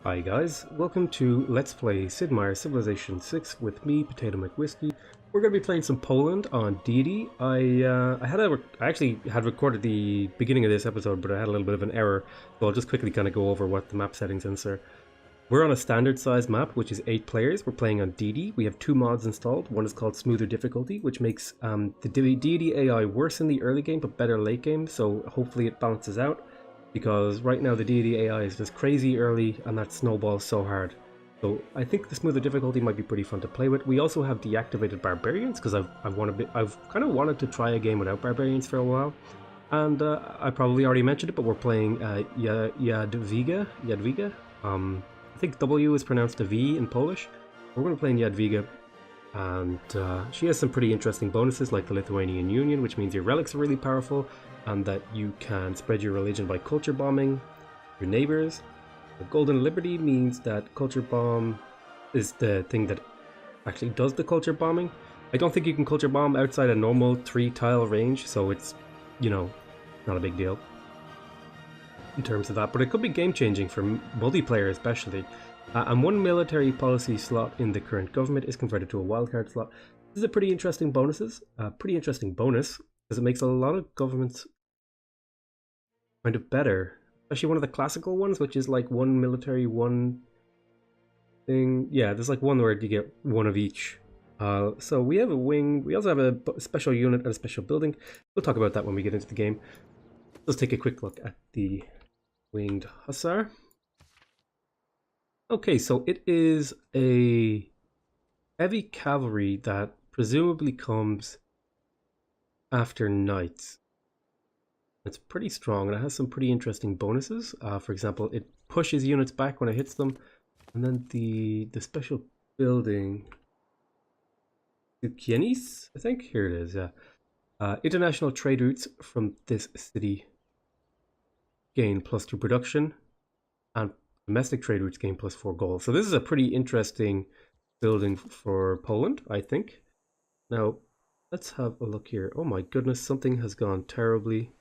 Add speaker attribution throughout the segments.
Speaker 1: Hi guys, welcome to Let's Play Sid Meier's Civilization 6 with me, Potato McWhiskey. We're going to be playing some Poland on Deity. I actually had recorded the beginning of this episode, but I had a little bit of an error, so I'll just quickly kind of go over what the map settings are. We're on a standard size map, which is 8 players. We're playing on Deity. We have 2 mods installed. One is called Smoother Difficulty, which makes the Deity AI worse in the early game, but better late game, so hopefully it balances out. Because right now the Deity AI is just crazy early and that snowballs so hard. So I think the smoother difficulty might be pretty fun to play with. We also have deactivated barbarians because I've kind of wanted to try a game without barbarians for a while, and I probably already mentioned it, but we're playing Jadwiga. I think W is pronounced a V in Polish. We're going to play Jadwiga, and she has some pretty interesting bonuses like the Lithuanian Union, which means your relics are really powerful and that you can spread your religion by culture bombing your neighbors. The Golden Liberty means that culture bomb is the thing that actually does the culture bombing. I don't think you can culture bomb outside a normal 3-tile range, so it's, not a big deal in terms of that, but it could be game changing for multiplayer especially. And one military policy slot in the current government is converted to a wildcard slot. This is a pretty interesting bonus, because it makes a lot of governments kind of better, especially one of the classical ones, which is like one military, one thing. Yeah, there's like one where you get one of each. So we have a wing. We also have a special unit and a special building. We'll talk about that when we get into the game. Let's take a quick look at the winged hussar. Okay, so it is a heavy cavalry that presumably comes after knights. It's pretty strong and it has some pretty interesting bonuses. For example, it pushes units back when it hits them, and then the special building, Kienis, I think. Here it is. Yeah, international trade routes from this city gain +2 production, and domestic trade routes gain +4 gold. So this is a pretty interesting building for Poland, I think. Now, let's have a look here. Oh my goodness, something has gone terribly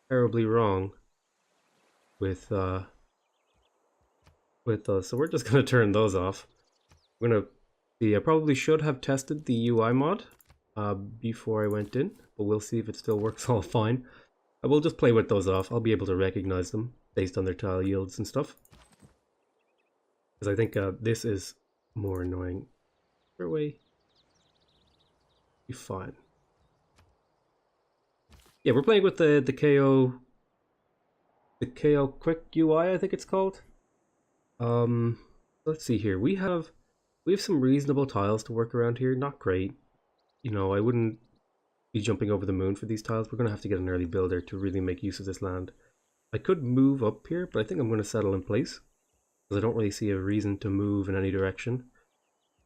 Speaker 1: wrong with us. So we're just gonna turn those off. We're gonna see. I probably should have tested the UI mod before I went in, but we'll see if it still works all fine. I will just play with those off. I'll be able to recognize them based on their tile yields and stuff. Because I think this is more annoying. Your way. Be fine. Yeah, we're playing with the KO Quick UI, I think it's called. Let's see here. We have some reasonable tiles to work around here. Not great. I wouldn't be jumping over the moon for these tiles. We're gonna have to get an early builder to really make use of this land. I could move up here, but I think I'm gonna settle in place because I don't really see a reason to move in any direction.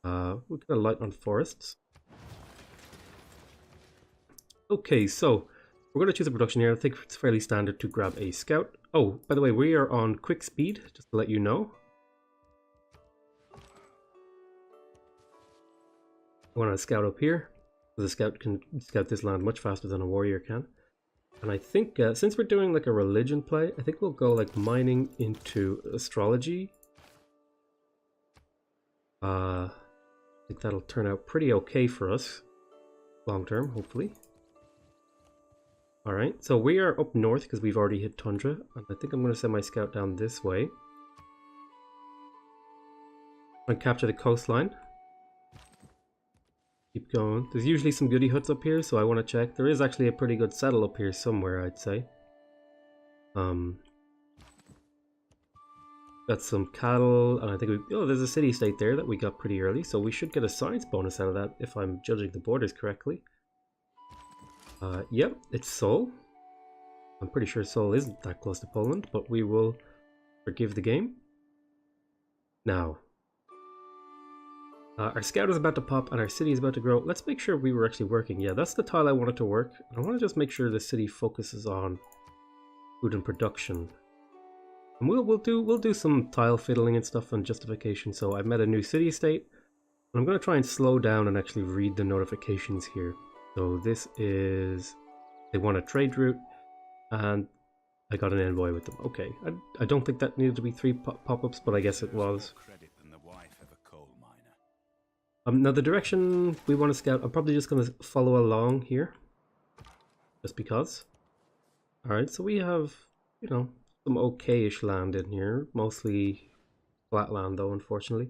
Speaker 1: We're gonna light on forests. Okay, so we're gonna choose a production here. I think it's fairly standard to grab a scout. Oh, by the way, we are on quick speed, just to let you know. I want to scout up here. The scout can scout this land much faster than a warrior can. And I think since we're doing like a religion play, I think we'll go like mining into astrology. I think that'll turn out pretty okay for us long term, hopefully. Alright, so we are up north because we've already hit tundra, and I think I'm going to send my scout down this way and capture the coastline. Keep going. There's usually some goody huts up here, so I want to check. There is actually a pretty good settle up here somewhere, I'd say. Got some cattle, and I think there's a city-state there that we got pretty early, so we should get a science bonus out of that if I'm judging the borders correctly. Yep, it's Seoul. I'm pretty sure Seoul isn't that close to Poland, but we will forgive the game. Now, our scout is about to pop and our city is about to grow. Let's make sure we were actually working. Yeah, that's the tile I wanted to work. I want to just make sure the city focuses on food and production. And we'll do some tile fiddling and stuff on justification. So I've met a new city state. I'm going to try and slow down and actually read the notifications here. So this is, they want a trade route, and I got an envoy with them. Okay, I don't think that needed to be 3 pop-ups, but I guess it was. Now the direction we want to scout, I'm probably just going to follow along here. Just because. Alright, so we have, you know, some okay-ish land in here. Mostly flat land though, unfortunately.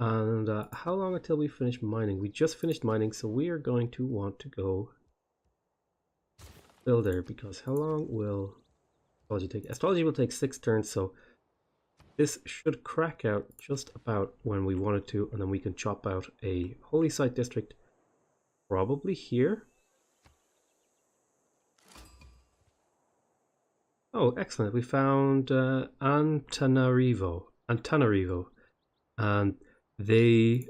Speaker 1: And how long until we finish mining? We just finished mining, so we are going to want to go builder, because how long will astrology take? Astrology will take 6 turns, so this should crack out just about when we want it to, and then we can chop out a holy site district probably here. Oh, excellent. We found Antananarivo, and they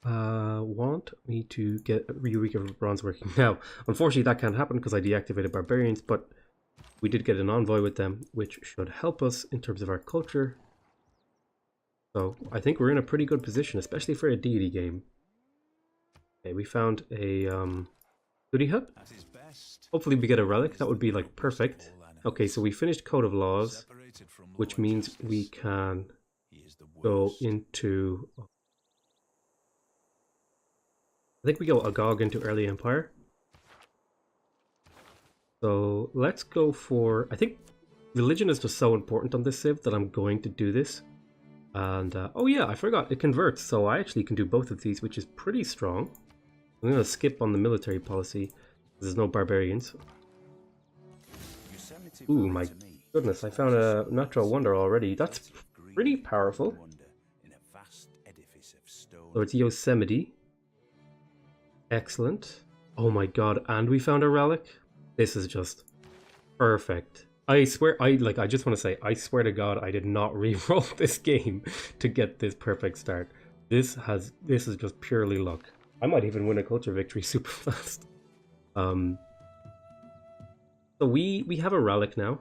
Speaker 1: want me to get Eureka Bronze working. Now, unfortunately that can't happen because I deactivated Barbarians, but we did get an envoy with them, which should help us in terms of our culture. So I think we're in a pretty good position, especially for a deity game. Okay, we found a goodie hut. Hopefully we get a relic. That would be like perfect. Okay, so we finished Code of Laws, which means we can go into... I think we go Agog into Early Empire. So let's go for... I think religion is just so important on this civ that I'm going to do this. And, oh yeah, I forgot, it converts, so I actually can do both of these, which is pretty strong. I'm going to skip on the military policy, there's no barbarians. Ooh, my goodness, I found a natural wonder already. That's pretty powerful. So it's Yosemite. Excellent. Oh my god, and we found a relic? This is just perfect. I swear, I just want to say, I swear to God, I did not re-roll this game to get this perfect start. This is just purely luck. I might even win a culture victory super fast. So we have a relic now,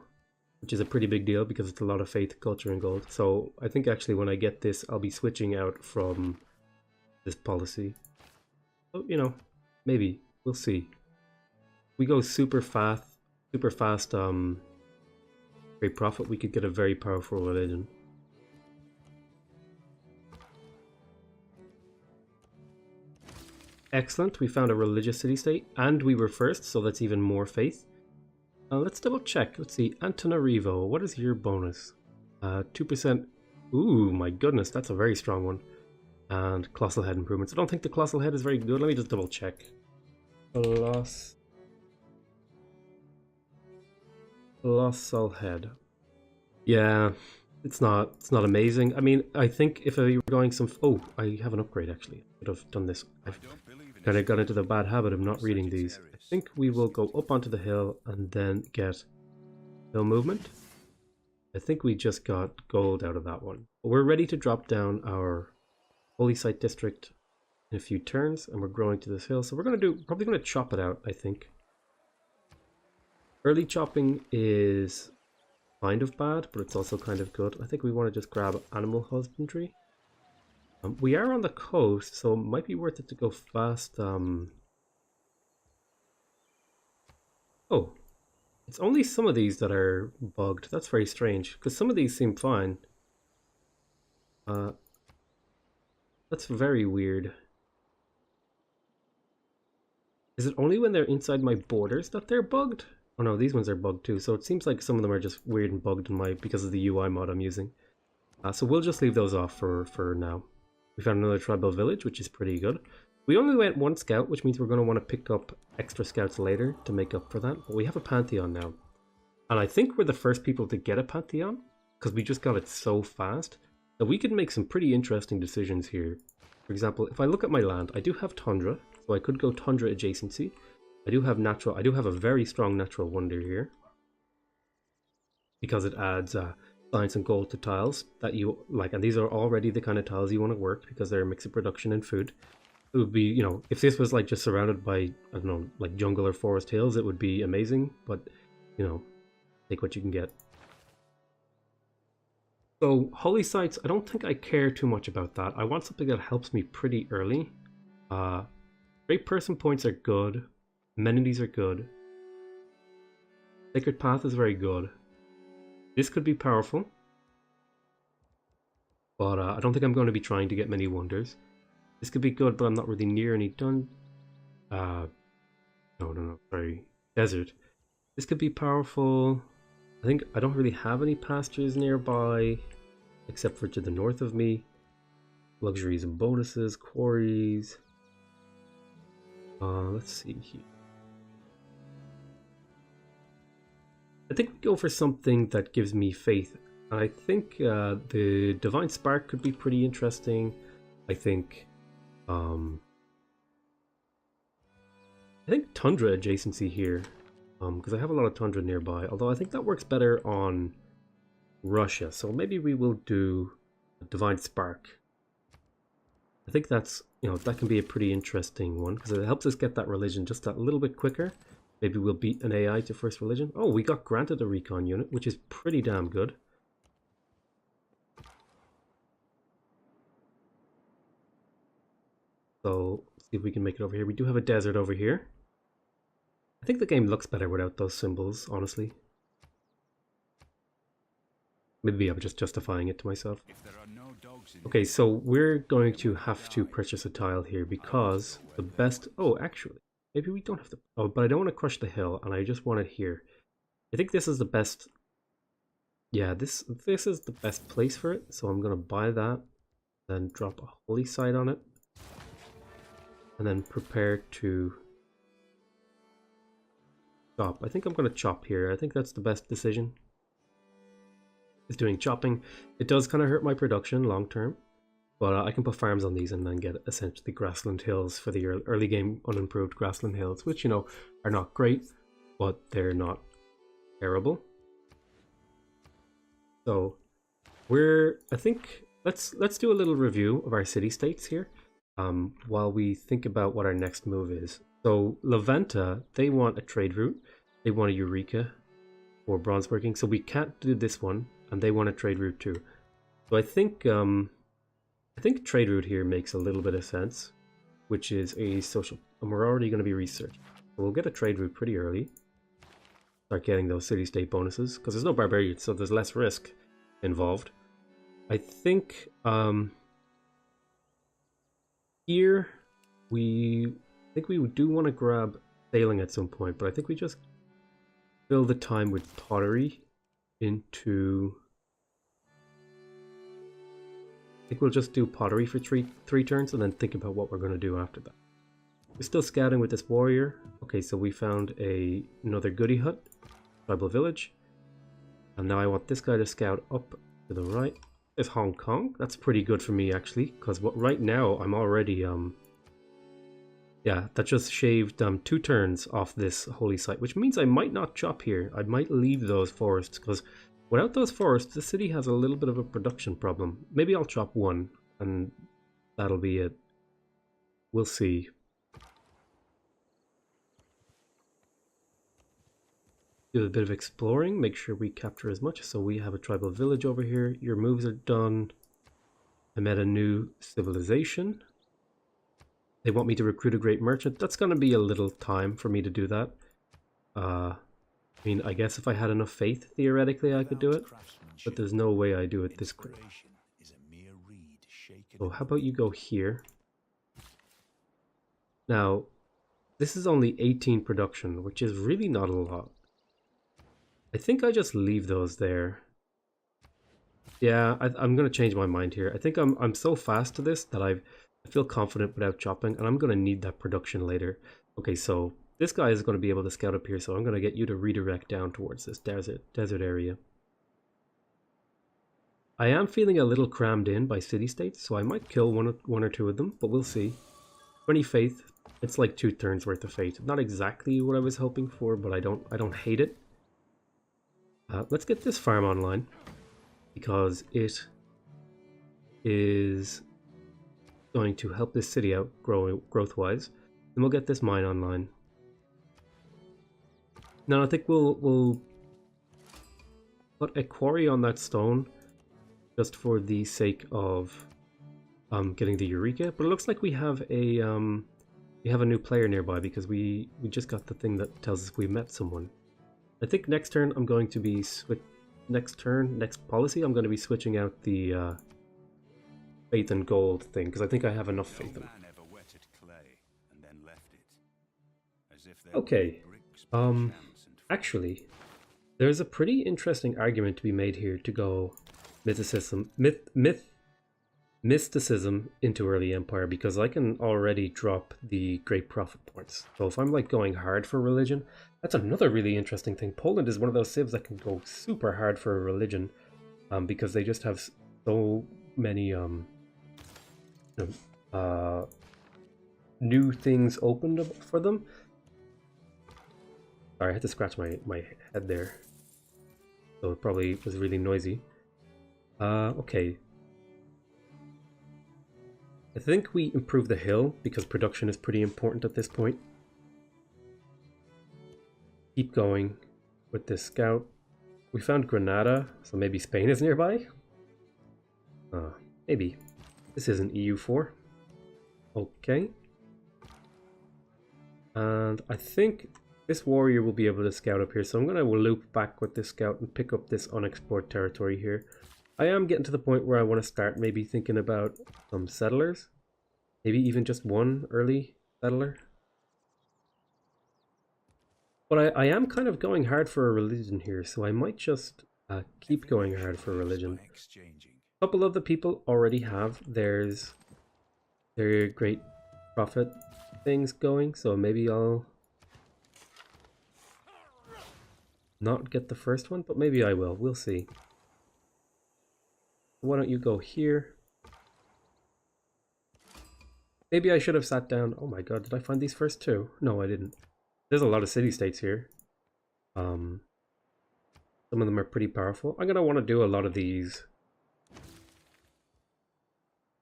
Speaker 1: which is a pretty big deal because it's a lot of faith, culture, and gold. So I think actually when I get this, I'll be switching out from this policy. So, you know, maybe we'll see. We go super fast, great profit, we could get a very powerful religion. Excellent, we found a religious city-state, and we were first, so that's even more faith. Let's double check. Let's see, Antananarivo, what is your bonus? 2%. Ooh, my goodness, that's a very strong one. And Colossal Head improvements. I don't think the Colossal Head is very good. Let me just double check. Colossal Head. Yeah, it's not amazing. I mean, I think if I were going some... Oh, I have an upgrade actually. I could have done this. I've kind of got into the bad habit of not reading these. I think we will go up onto the hill and then get hill movement. I think we just got gold out of that one. But we're ready to drop down our holy site district in a few turns, and we're growing to this hill. So we're probably going to chop it out, I think. Early chopping is kind of bad, but it's also kind of good. I think we want to just grab animal husbandry. We are on the coast, so it might be worth it to go fast. Oh, it's only some of these that are bugged. That's very strange, because some of these seem fine. That's very weird. Is it only when they're inside my borders that they're bugged? Oh no, these ones are bugged too, so it seems like some of them are just weird and bugged in because of the UI mod I'm using. So we'll just leave those off for now. We found another tribal village, which is pretty good. We only went 1 scout, which means we're going to want to pick up extra scouts later to make up for that. But we have a Pantheon now. And I think we're the first people to get a Pantheon, because we just got it so fast. So we could make some pretty interesting decisions here. For example, if I look at my land, I do have Tundra, so I could go Tundra adjacency. I do have a very strong natural wonder here, because it adds science and gold to tiles that you like, and these are already the kind of tiles you want to work because they're a mix of production and food. It would be, you know, if this was like just surrounded by, I don't know, like jungle or forest hills, it would be amazing, but, you know, take what you can get. So holy sites, I don't think I care too much about that. I want something that helps me pretty early. Great person points are good. Amenities are good. Sacred Path is very good. This could be powerful, but I don't think I'm going to be trying to get many wonders. This could be good, but I'm not really near any no, sorry, desert. This could be powerful. I think I don't really have any pastures nearby, except for to the north of me. Luxuries and bonuses, quarries. Let's see here. I think we go for something that gives me faith. I think the Divine Spark could be pretty interesting. I think Tundra adjacency here, because I have a lot of Tundra nearby, although I think that works better on Russia, so maybe we will do a Divine Spark. I think that's, that can be a pretty interesting one, because it helps us get that religion just that little bit quicker. Maybe we'll beat an AI to first religion. Oh, we got granted a recon unit, which is pretty damn good. So, let's see if we can make it over here. We do have a desert over here. I think the game looks better without those symbols, honestly. Maybe I'm just justifying it to myself. Okay, so we're going to have to purchase a tile here because the best... Oh, actually, maybe we don't have to... Oh, but I don't want to crush the hill, and I just want it here. I think this is the best... Yeah, this is the best place for it, so I'm going to buy that, then drop a holy site on it, and then prepare to chop. I think I'm going to chop here. I think that's the best decision. Is doing chopping. It does kind of hurt my production long term, but I can put farms on these and then get essentially grassland hills for the early game unimproved grassland hills, which are not great, but they're not terrible. So I think let's do a little review of our city states here while we think about what our next move is. So Levanta, they want a trade route, they want a Eureka for bronze working, so we can't do this one. And they want a trade route too. So I think trade route here makes a little bit of sense, which is a social. And we're already going to be researched. So we'll get a trade route pretty early. Start getting those city-state bonuses because there's no barbarians, so there's less risk involved. I think here we do want to grab sailing at some point, but I think we just fill the time with pottery into... I think we'll just do pottery for three turns and then think about what we're going to do after that. We're still scouting with this warrior. Okay, so we found another goody hut, tribal village. And now I want this guy to scout up to the right. There's Hong Kong. That's pretty good for me actually, because right now I'm already yeah, that just shaved 2 turns off this holy site, which means I might not chop here. I might leave those forests, because without those forests, the city has a little bit of a production problem. Maybe I'll chop 1, and that'll be it. We'll see. Do a bit of exploring, make sure we capture as much. So we have a tribal village over here. Your moves are done. I met a new civilization. They want me to recruit a great merchant. That's going to be a little time for me to do that. I mean, I guess if I had enough faith, theoretically I could do it. But there's no way I do it this quick. So how about you go here? Now, this is only 18 production, which is really not a lot. I think I just leave those there. Yeah, I'm going to change my mind here. I think I'm so fast to this that I feel confident without chopping, and I'm going to need that production later. Okay, so this guy is going to be able to scout up here, so I'm going to get you to redirect down towards this desert area. I am feeling a little crammed in by city-states, so I might kill one or two of them, but we'll see. 20 faith. It's like 2 turns worth of faith. Not exactly what I was hoping for, but I don't hate it. Let's get this farm online, because it is going to help this city out growth-wise. And we'll get this mine online. Now I think we'll put a quarry on that stone, just for the sake of getting the Eureka. But it looks like we have a new player nearby, because we just got the thing that tells us we met someone. I think next turn I'm going to be next turn, next policy, I'm going to be switching out the faith and gold thing, because I think I have enough faith in it. Okay, actually, there's a pretty interesting argument to be made here to go mysticism into early empire, because I can already drop the great prophet points. So if I'm like going hard for religion, that's another really interesting thing. Poland is one of those civs that can go super hard for a religion, because they just have so many new things opened up for them. Sorry, I had to scratch my head there. So it probably was really noisy. Okay. I think we improve the hill because production is pretty important at this point. Keep going with this scout. We found Granada, so maybe Spain is nearby? Maybe. This isn't EU4. Okay. And I think this warrior will be able to scout up here, so I'm going to loop back with this scout and pick up this unexplored territory here. I am getting to the point where I want to start maybe thinking about some settlers. Maybe even just one early settler. But I am kind of going hard for a religion here, so I might just keep going hard for a religion. A couple of the people already have their great prophet things going, so maybe I'll not get the first one, but maybe I will. We'll see. Why don't you go here? Maybe I should have sat down. Oh my god, did I find these first two? No, I didn't. There's a lot of city-states here. Some of them are pretty powerful. I'm going to want to do a lot of these.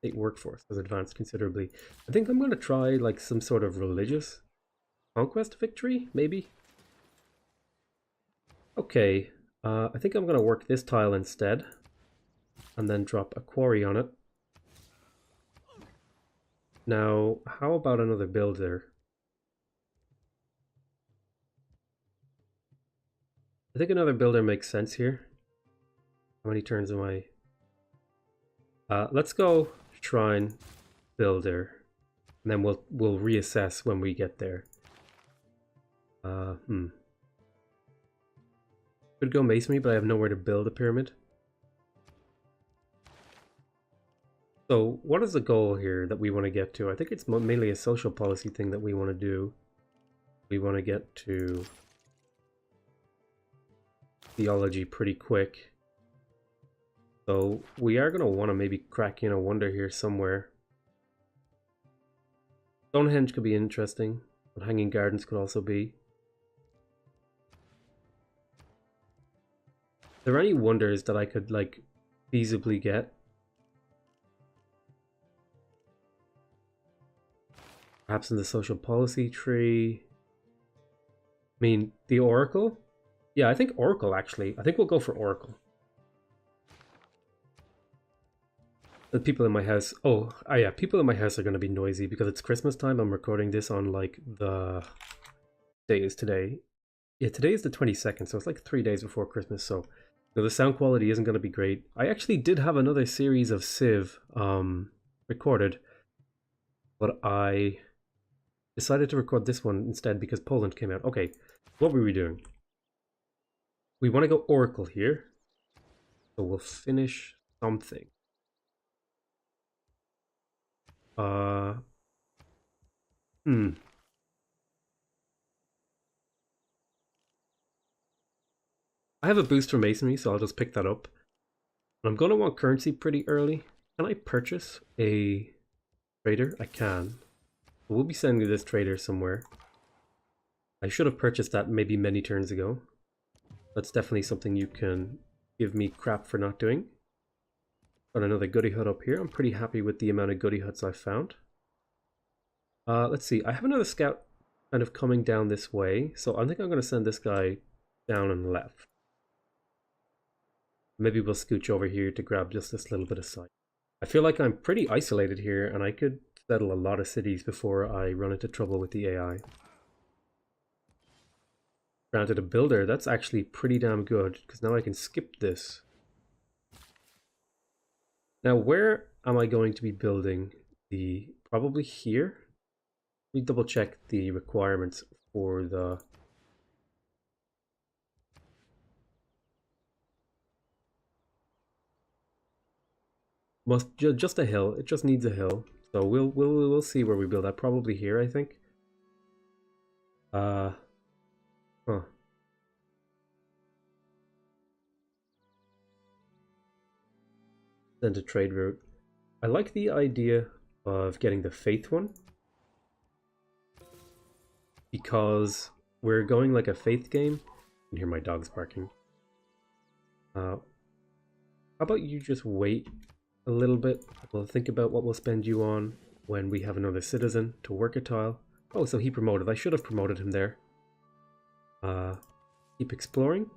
Speaker 1: State workforce has advanced considerably. I think I'm going to try like some sort of religious conquest victory, maybe? Okay, I think I'm going to work this tile instead. And then drop a quarry on it. Now, how about another builder? I think another builder makes sense here. How many turns am I? Let's go shrine builder, and then we'll reassess when we get there. Could go masonry, but I have nowhere to build a pyramid. So what is the goal here that we want to get to? I think it's mainly a social policy thing that we want to do. We want to get to theology pretty quick. So we are going to want to maybe crack in a wonder here somewhere. Stonehenge could be interesting, but Hanging Gardens could also be. Are there any wonders that I could like feasibly get? Perhaps in the social policy tree. I mean, the Oracle? Yeah, I think Oracle actually. I think we'll go for Oracle. The people in my house. Oh, yeah, people in my house are going to be noisy because it's Christmas time. I'm recording this on like the day is today. Yeah, today is the 22nd, so it's like 3 days before Christmas. So the sound quality isn't going to be great. I actually did have another series of Civ recorded, but I decided to record this one instead because Poland came out. Okay, what were we doing? We want to go Oracle here. So we'll finish something. I have a boost for masonry, so I'll just pick that up. I'm going to want currency pretty early. Can I purchase a trader? I can. We'll be sending this trader somewhere. I should have purchased that maybe many turns ago. That's definitely something you can give me crap for not doing. Got another goody hut up here. I'm pretty happy with the amount of goody huts I've found. Let's see. I have another scout kind of coming down this way. So I think I'm going to send this guy down and left. Maybe we'll scooch over here to grab just this little bit of site. I feel like I'm pretty isolated here and I could settle a lot of cities before I run into trouble with the AI. granted a builder. That's actually pretty damn good, because now I can skip this. Now, where am I going to be building the... Probably here? Let me double check the requirements for the... Just a hill. It just needs a hill. So we'll see where we build that. Probably here, I think. Huh. Then to trade route. I like the idea of getting the faith one, because we're going like a faith game. You can hear my dogs barking. How about you just wait a little bit? We'll think about what we'll spend you on when we have another citizen to work a tile. Oh, so he promoted. I should have promoted him there. Keep exploring.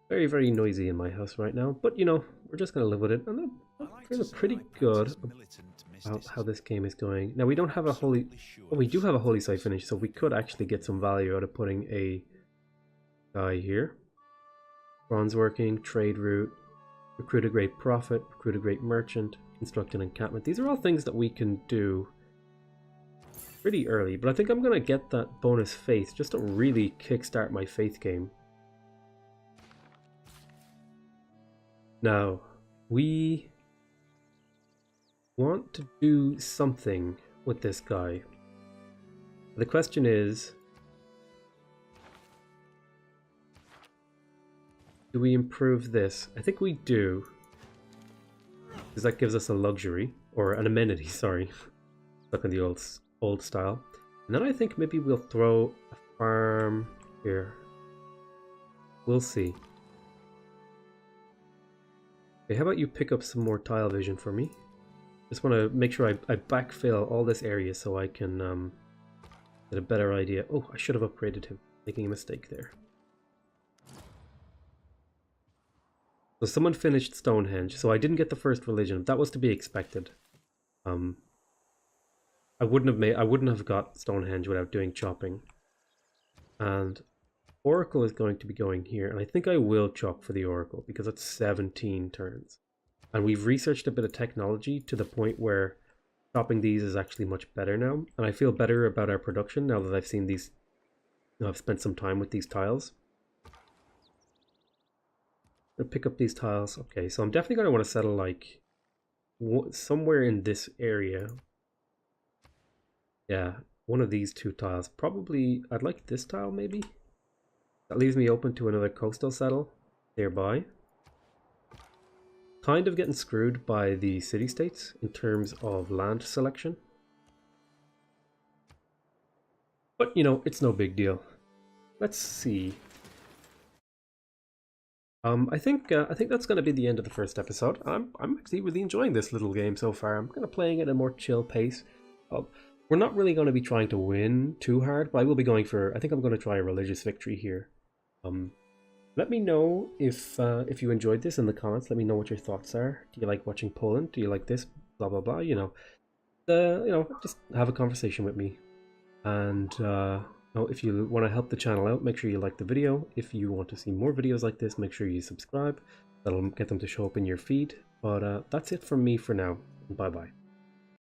Speaker 1: Very, very noisy in my house right now, but you know, we're just going to live with it. And I'm feeling pretty good about how this game is going. Now, we don't have a holy... Oh, we do have a holy site finish, so we could actually get some value out of putting a guy here. Bronze working, trade route, recruit a great prophet, recruit a great merchant, construct an encampment. These are all things that we can do pretty early, but I think I'm going to get that bonus faith just to really kickstart my faith game. Now, we want to do something with this guy. The question is, do we improve this? I think we do, because that gives us a luxury, or an amenity, sorry. Stuck in the old style. And then I think maybe we'll throw a farm here. We'll see. Okay, how about you pick up some more tile vision for me? Just want to make sure I backfill all this area so I can get a better idea. Oh, I should have upgraded him. Making a mistake there. So someone finished Stonehenge, so I didn't get the first religion. That was to be expected. I wouldn't have got Stonehenge without doing chopping. And Oracle is going to be going here, and I think I will chop for the Oracle because it's 17 turns. And we've researched a bit of technology to the point where chopping these is actually much better now. And I feel better about our production now that I've seen these, I've spent some time with these tiles. I'll pick up these tiles. Okay, so I'm definitely going to want to settle like somewhere in this area. Yeah, one of these two tiles. Probably, I'd like this tile maybe. That leaves me open to another coastal settle nearby. Kind of getting screwed by the city-states in terms of land selection. But, you know, it's no big deal. Let's see. I think that's going to be the end of the first episode. I'm actually really enjoying this little game so far. I'm kind of playing it at a more chill pace. We're not really going to be trying to win too hard, but I will be going for... I think I'm going to try a religious victory here. Let me know if you enjoyed this in the comments. Let me know what your thoughts are. Do you like watching Poland? Do you like this? Blah blah blah. You know, just have a conversation with me. And if you want to help the channel out, make sure you like the video. If you want to see more videos like this, make sure you subscribe. That'll get them to show up in your feed. But that's it from me for now. Bye bye.